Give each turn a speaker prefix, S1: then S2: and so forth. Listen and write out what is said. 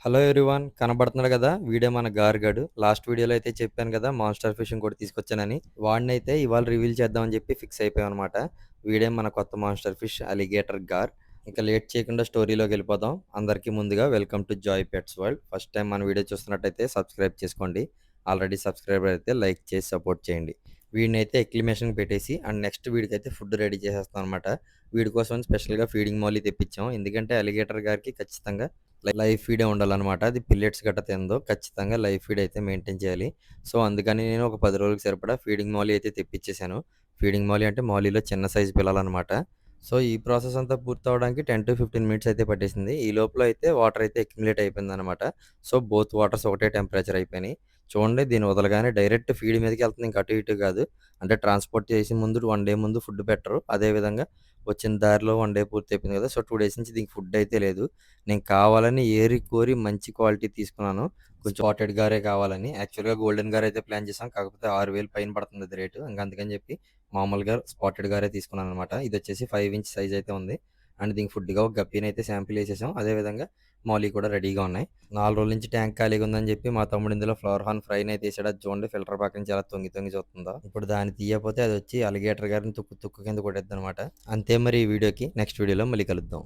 S1: Hello everyone కనబడుతున్నాడు కదా వీడే మన గార్గడు. లాస్ట్ వీడియోలో అయితే చెప్పాను కదా మాన్స్టర్ ఫిష్ కూడా తీసుకొచ్చానని. వాడినైతే ఇవాళ రివీల్ చేద్దామని చెప్పి ఫిక్స్ అయిపోయాం అనమాట. వీడే మన కొత్త మాన్స్టర్ ఫిష్ అలిగేటర్ గార్. ఇంకా లేట్ చేయకుండా స్టోరీలోకి వెళ్ళిపోదాం. అందరికీ ముందుగా welcome to Joy pets world. First time మన వీడియో చూస్తున్నట్టయితే సబ్స్క్రైబ్ చేసుకోండి. ఆల్రెడీ సబ్స్క్రైబర్ అయితే లైక్ చేసి సపోర్ట్ చేయండి. వీడినైతే ఎక్లిమేషన్ పెట్టేసి అండ్ నెక్స్ట్ వీడికైతే ఫుడ్ రెడీ చేసేస్తాం అనమాట. వీడి కోసం స్పెషల్గా ఫీడింగ్ మౌలీ తెప్పించాం. ఎందుకంటే అలిగేటర్ గారికి ఖచ్చితంగా లైవ్ ఫీడే ఉండాలనమాట. అది పిల్లెట్స్ గట్టా తినదు. ఖచ్చితంగా లైవ్ ఫీడ్ అయితే మెయింటైన్ చేయాలి. సో, అందుకని నేను ఒక 10 రోజులకి సరిపడా ఫీడింగ్ మౌలీ అయితే తెప్పించేసాను. ఫీడింగ్ మౌలీ అంటే మౌలీలో చిన్న సైజ్ పిల్లలనమాట. సో, ఈ ప్రాసెస్ అంతా పూర్తవ్వడానికి 10-15 మినిట్స్ అయితే పట్టేసింది. ఈ లోపల అయితే వాటర్ అయితే అక్యుములేట్ అయిపోయిందనమాట. సో, బోత్ వాటర్స్ ఒకటే టెంపరేచర్ అయిపోయినాయి. చూడండి దీన్ని వదలగానే డైరెక్ట్ ఫీడ్ మీదకెళ్తుంది. ఇంక అటు ఇటు కాదు. అంటే ట్రాన్స్‌పోర్ట్ చేసే ముందు 1 డే ముందు ఫుడ్ పెట్టరు. అదే విధంగా వచ్చిన దారిలో 1 డే పూర్తి అయిపోయింది కదా! సో, 2 డేస్ నుంచి దీనికి ఫుడ్ అయితే లేదు. నేను కావాలని ఏరి కోరి మంచి క్వాలిటీ తీసుకున్నాను. కొంచెం స్పాటెడ్ గారే కావాలని. యాక్చువల్‌గా గోల్డెన్ గార్ అయితే ప్లాన్ చేసాం. కాకపోతే 6,000 పైన పడుతుంది అది రేటు. ఇంక అందుకని చెప్పి మామూలుగా స్పాటెడ్ గారే తీసుకున్నాననమాట. ఇదొచ్చేసి 5 ఇంచ్ సైజ్ అయితే ఉంది. అండ్ దీనికి ఫుడ్‌గా ఒక గప్పీనైతే శాంపిల్ ఏసేసాం. అదే విధంగా మౌలీ కూడా రెడీగా ఉన్నాయి. 4 రోజుల నుంచి ట్యాంక్ ఖాళీగా ఉందని చెప్పి మా తమ్ముడు ఇందులో ఫ్లవర్ హార్న్ ఫ్రైనైతే ఏసాడు. అది చూడండి ఫిల్టర్ పక్క నుంచి ఎలా తొంగి తొంగి చూస్తుందో. ఇప్పుడు దాన్ని తీయకపోతే అదొచ్చి అలిగేటర్ గారిని తుక్కు తుక్కు కింద కొట్టేద్దనమాట. అంతే మరి ఈ వీడియోకి. నెక్స్ట్ వీడియోలో మళ్ళీ కలుద్దాం.